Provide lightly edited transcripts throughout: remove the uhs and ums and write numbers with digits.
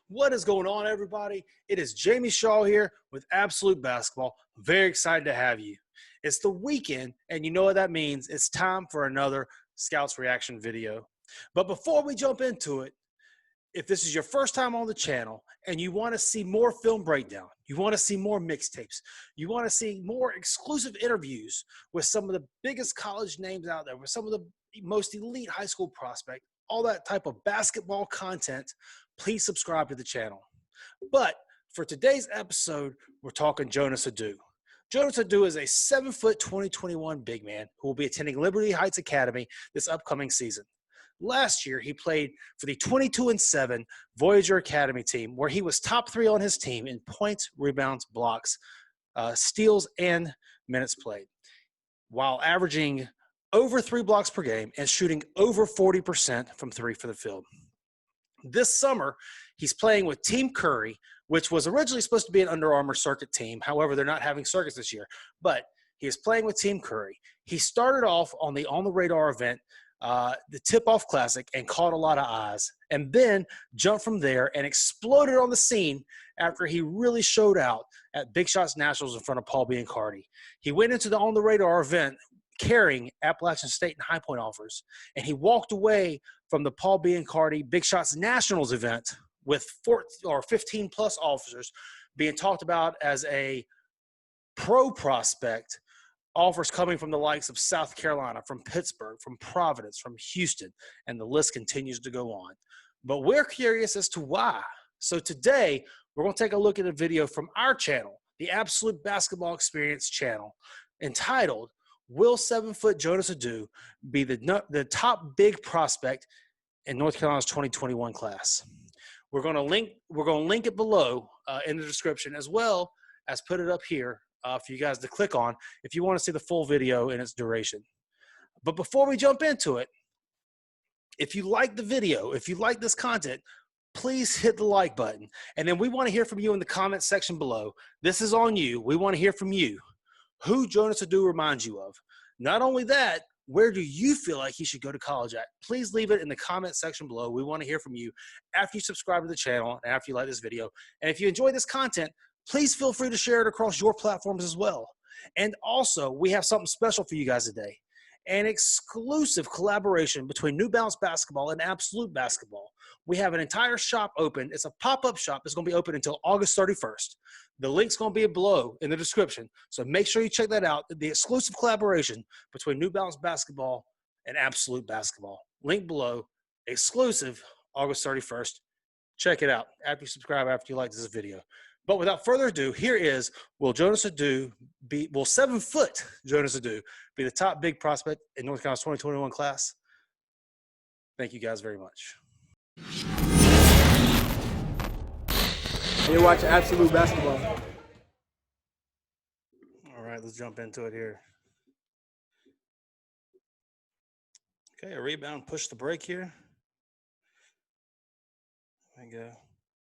What is going on, everybody? It is Jamie Shaw here with Absolute Basketball. Very excited to have you. It's the weekend, and you know what that means. It's time for another Scouts Reaction video. But before we jump into it, if this is your first time on the channel and you want to see more film breakdown, you want to see more mixtapes, you want to see more exclusive interviews with some of the biggest college names out there, with some of the most elite high school prospects, all that type of basketball content, please subscribe to the channel. But for today's episode, we're talking Jonas Aidoo. Jonas Aidoo is a 7-foot 2021 big man who will be attending Liberty Heights Academy this upcoming season. Last year, he played for the 22-7 Voyager Academy team, where he was top 3 on his team in points, rebounds, blocks, steals, and minutes played, while averaging over 3 blocks per game and shooting over 40% from 3 for the field. This summer, he's playing with Team Curry, which was originally supposed to be an Under Armour circuit team. However, they're not having circuits this year. But he is playing with Team Curry. He started off on the On the Radar event, the Tip-Off Classic, and caught a lot of eyes, and then jumped from there and exploded on the scene after he really showed out at Big Shots Nationals in front of Paul Biancardi. He went into the On the Radar event carrying Appalachian State and High Point offers, and he walked away from the Paul Biancardi Big Shots Nationals event with 15-plus officers being talked about as a pro prospect. Offers coming from the likes of South Carolina, from Pittsburgh, from Providence, from Houston, and the list continues to go on. But we're curious as to why. So today, we're going to take a look at a video from our channel, the Absolute Basketball Experience channel, entitled, Will 7-foot Jonas Aidoo be the top big prospect in North Carolina's 2021 class? We're going to link it below in the description, as well as put it up here for you guys to click on if you want to see the full video in its duration. But before we jump into it, if you like the video, if you like this content, please hit the like button. And then we want to hear from you in the comment section below. This is on you. We want to hear from you. Who Jonas Aidoo reminds you of? Not only that, where do you feel like he should go to college at? Please leave it in the comment section below. We want to hear from you after you subscribe to the channel and after you like this video. And if you enjoy this content, please feel free to share it across your platforms as well. And also, we have something special for you guys today. An exclusive collaboration between New Balance Basketball and Absolute Basketball. We have an entire shop open. It's a pop-up shop that's going to be open until August 31st. The link's going to be below in the description, so make sure you check that out. The exclusive collaboration between New Balance Basketball and Absolute Basketball. Link below, exclusive, August 31st. Check it out after you subscribe, after you like this video. But without further ado, here is, will 7-foot Jonas Aidoo be the top big prospect in North Carolina's 2021 class? Thank you guys very much. You're watching Absolute Basketball. All right, let's jump into it here. Okay, a rebound, push the break here. There we go.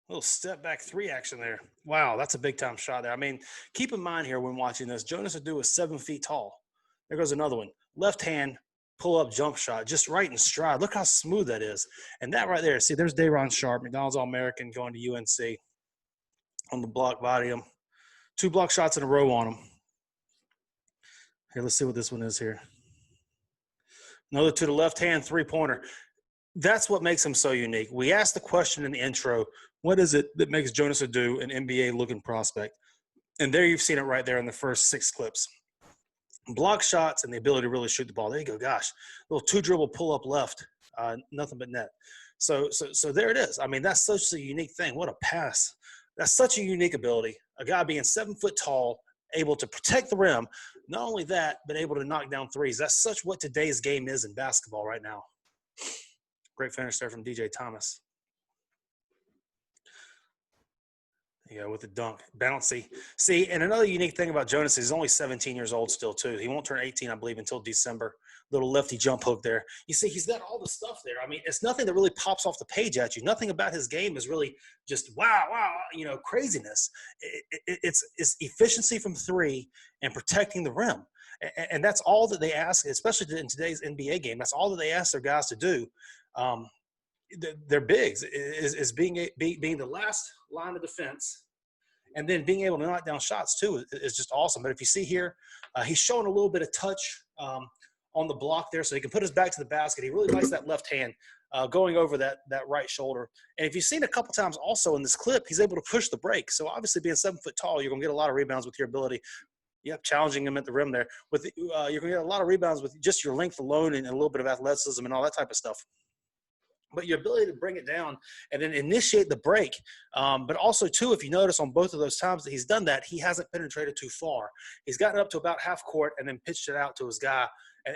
A little step back 3 action there. Wow, that's a big time shot there. I mean, keep in mind here when watching this, Jonas Aidoo is 7 feet tall. There goes another one. Left hand, pull up jump shot, just right in stride. Look how smooth that is. And that right there, see, there's Day'Ron Sharp, McDonald's All-American going to UNC on the block body him. 2 block shots in a row on him. Here, let's see what this one is here. Another to the left hand 3-pointer. That's what makes him so unique. We asked the question in the intro, what is it that makes Jonas Aidoo an NBA-looking prospect? And there you've seen it right there in the first 6 clips. Block shots and the ability to really shoot the ball. There you go. Gosh, little 2-dribble pull-up left, nothing but net. So there it is. I mean, that's such a unique thing. What a pass. That's such a unique ability. A guy being 7 foot tall, able to protect the rim. Not only that, but able to knock down threes. That's such what today's game is in basketball right now. Great finish there from DJ Thomas. Yeah, with the dunk. Bouncy. See, and another unique thing about Jonas is he's only 17 years old still, too. He won't turn 18, I believe, until December. Little lefty jump hook there. You see, he's got all the stuff there. I mean, it's nothing that really pops off the page at you. Nothing about his game is really just, wow, craziness. It's efficiency from 3 and protecting the rim. And that's all that they ask, especially in today's NBA game. That's all that they ask their guys to do. their bigs is being the last line of defense, and then being able to knock down shots too is just awesome. But if you see here, he's showing a little bit of touch on the block there, so he can put his back to the basket. He really likes that left hand going over that right shoulder. And if you've seen a couple times also in this clip, he's able to push the break. So obviously being 7 foot tall, you're going to get a lot of rebounds with your ability. Yep, challenging him at the rim there. You're going to get a lot of rebounds with just your length alone and a little bit of athleticism and all that type of stuff. But your ability to bring it down and then initiate the break. But also, too, if you notice on both of those times that he's done that, he hasn't penetrated too far. He's gotten up to about half court and then pitched it out to his guy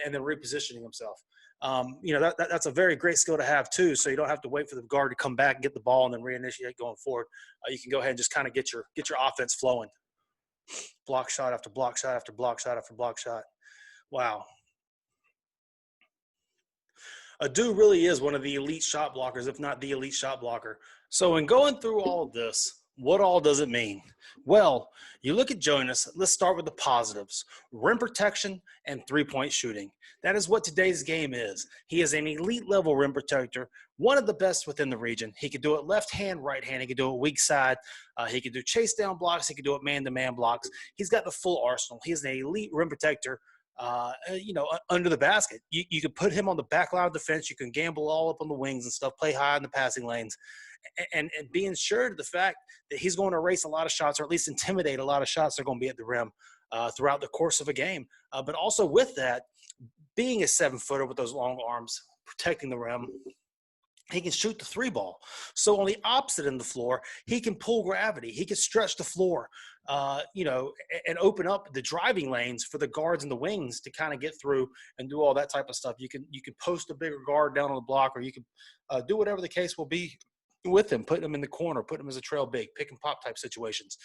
and then repositioning himself. That's a very great skill to have, too, so you don't have to wait for the guard to come back and get the ball and then reinitiate going forward. You can go ahead and just kind of get your offense flowing. Block shot after block shot after block shot after block shot. Wow. Aidoo really is one of the elite shot blockers, if not the elite shot blocker. So in going through all of this, what all does it mean? Well, you look at Jonas. Let's start with the positives. Rim protection and three-point shooting. That is what today's game is. He is an elite level rim protector, one of the best within the region. He could do it left hand, right hand. He could do it weak side. He could do chase down blocks. He could do it man-to-man blocks. He's got the full arsenal. He's an elite rim protector. Under the basket. You can put him on the back line of defense. You can gamble all up on the wings and stuff, play high in the passing lanes, and be assured of the fact that he's going to erase a lot of shots, or at least intimidate a lot of shots that are going to be at the rim throughout the course of a game. But also with that, being a 7-footer with those long arms, protecting the rim, he can shoot the three ball. So on the opposite end of the floor, he can pull gravity. He can stretch the floor, and open up the driving lanes for the guards and the wings to kind of get through and do all that type of stuff. You can post a bigger guard down on the block, or you can do whatever the case will be with him, put him in the corner, put him as a trail big, pick and pop type situations.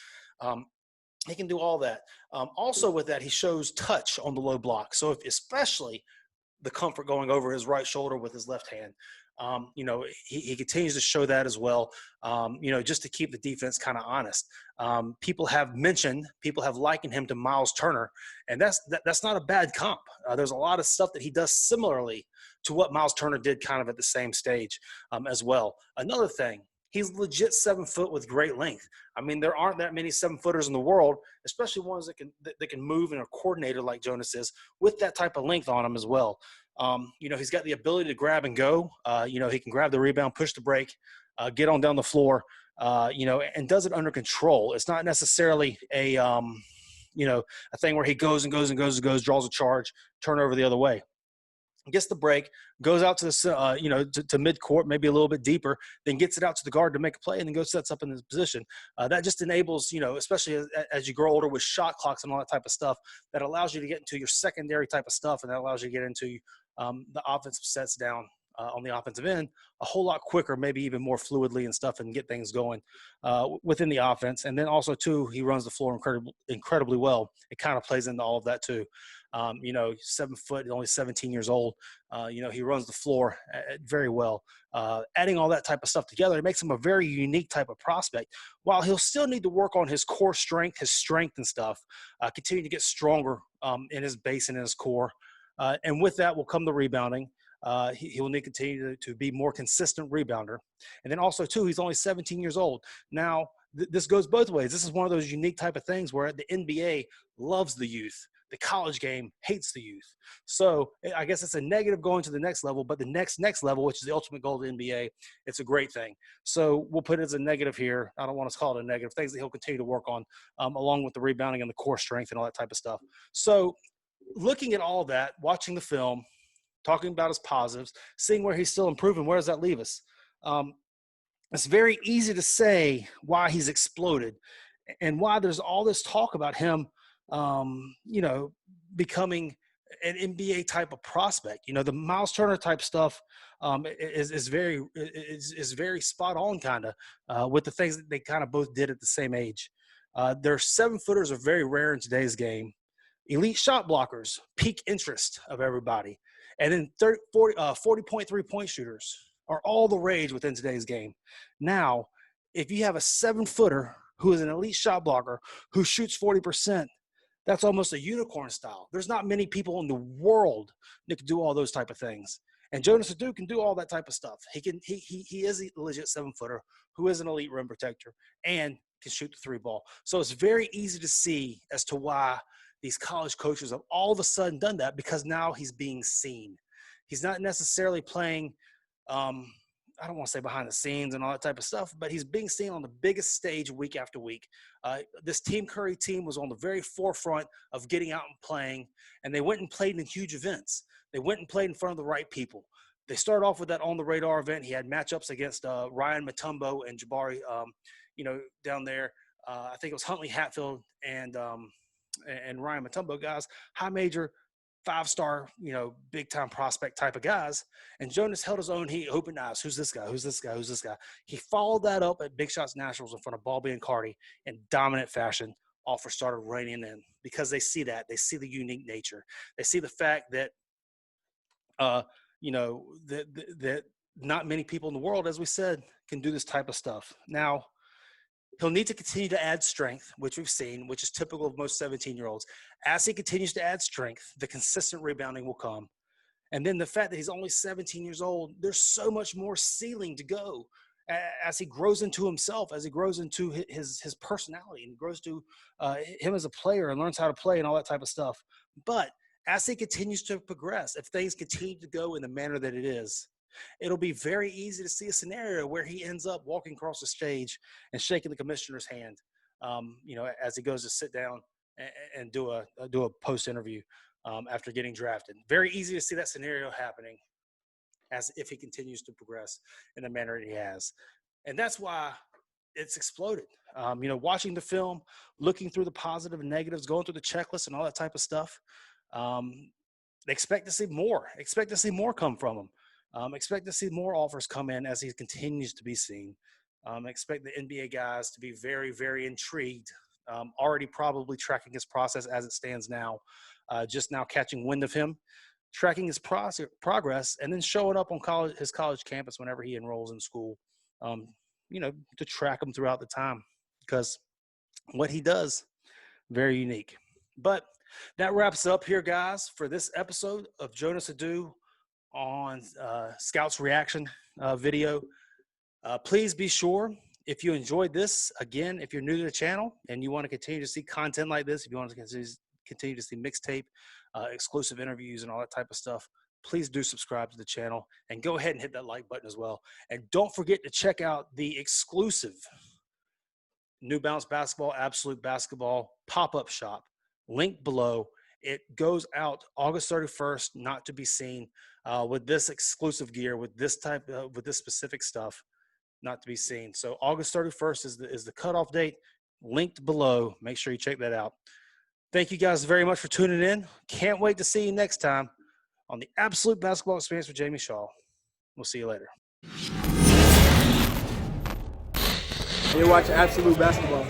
He can do all that. Also with that, he shows touch on the low block. So especially the comfort going over his right shoulder with his left hand. He continues to show that as well, just to keep the defense kind of honest. People have likened him to Miles Turner, and that's not a bad comp. There's a lot of stuff that he does similarly to what Miles Turner did kind of at the same stage as well. Another thing, he's legit 7 foot with great length. I mean, there aren't that many 7-footers in the world, especially ones that can move and are coordinated like Jonas is, with that type of length on him as well. He's got the ability to grab and go. He can grab the rebound, push the break, get on down the floor, and does it under control. It's not necessarily a thing where he goes and goes and goes and goes, draws a charge, turn over the other way. Gets the break, goes out to the to mid-court, maybe a little bit deeper, then gets it out to the guard to make a play, and then goes sets up in his position. That just enables, especially as you grow older with shot clocks and all that type of stuff, that allows you to get into your secondary type of stuff, and that allows you to get into the offensive sets down on the offensive end a whole lot quicker, maybe even more fluidly and stuff, and get things going within the offense. And then also, too, he runs the floor incredibly well. It kind of plays into all of that, too. 7 foot, only 17 years old. He runs the floor very well. Adding all that type of stuff together, it makes him a very unique type of prospect. While he'll still need to work on his core strength, his strength and stuff, continue to get stronger in his base and in his core. And with that will come the rebounding. He will need to continue to be more consistent rebounder. And then also, too, he's only 17 years old. Now, this goes both ways. This is one of those unique type of things where the NBA loves the youth. The college game hates the youth. So I guess it's a negative going to the next level, but the next level, which is the ultimate goal of the NBA, it's a great thing. So we'll put it as a negative here. I don't want to call it a negative. Things that he'll continue to work on along with the rebounding and the core strength and all that type of stuff. So looking at all that, watching the film, talking about his positives, seeing where he's still improving, where does that leave us? It's very easy to say why he's exploded and why there's all this talk about him becoming an NBA type of prospect. The Miles Turner type stuff is very spot on kind of with the things that they kind of both did at the same age. Their 7-footers are very rare in today's game. Elite shot blockers, peak interest of everybody. And then 40.3 point shooters are all the rage within today's game. Now, if you have a 7-footer who is an elite shot blocker who shoots 40%, that's almost a unicorn style. There's not many people in the world that can do all those type of things. And Jonas Aidoo can do all that type of stuff. He is a legit 7-footer who is an elite rim protector and can shoot the 3 ball. So it's very easy to see as to why these college coaches have all of a sudden done that, because now he's being seen. He's not necessarily playing, I don't want to say behind the scenes and all that type of stuff, but he's being seen on the biggest stage week after week. This Team Curry team was on the very forefront of getting out and playing, and they went and played in huge events. They went and played in front of the right people. They started off with that on-the-radar event. He had matchups against Ryan Mutombo and Jabari, down there. I think it was Huntley Hatfield and Ryan Mutombo, guys, high major, 5-star, big time prospect type of guys. And Jonas held his own. He opened eyes. Who's this guy? Who's this guy? Who's this guy? He followed that up at Big Shots Nationals in front of Balby and Carty in dominant fashion. Offers started raining in because they see that. They see the unique nature. They see the fact that, that not many people in the world, as we said, can do this type of stuff. Now, he'll need to continue to add strength, which we've seen, which is typical of most 17-year-olds. As he continues to add strength, the consistent rebounding will come. And then the fact that he's only 17 years old, there's so much more ceiling to go as he grows into himself, as he grows into his personality, and grows to him as a player and learns how to play and all that type of stuff. But as he continues to progress, if things continue to go in the manner that it is, it'll be very easy to see a scenario where he ends up walking across the stage and shaking the commissioner's hand, as he goes to sit down and do a post interview after getting drafted. Very easy to see that scenario happening as if he continues to progress in the manner he has. And that's why it's exploded. Watching the film, looking through the positive and negatives, going through the checklist and all that type of stuff, expect to see more. Expect to see more come from him. Expect to see more offers come in as he continues to be seen. Expect the NBA guys to be very, very intrigued, already probably tracking his process as it stands now, just now catching wind of him, tracking his progress, and then showing up on his college campus whenever he enrolls in school, to track him throughout the time, because what he does, very unique. But that wraps it up here, guys, for this episode of Jonas Aidoo on Scouts Reaction video. Please be sure, if you enjoyed this, again, if you're new to the channel and you want to continue to see content like this, if you want to continue to see mixtape, exclusive interviews and all that type of stuff, please do subscribe to the channel and go ahead and hit that like button as well. And don't forget to check out the exclusive New Balance Basketball, Absolute Basketball pop-up shop. Link below. It goes out August 31st, not to be seen, with this exclusive gear, with this specific stuff, not to be seen. So August 31st is the cutoff date. Linked below. Make sure you check that out. Thank you guys very much for tuning in. Can't wait to see you next time on the Absolute Basketball Experience with Jamie Shaw. We'll see you later. You're watching Absolute Basketball.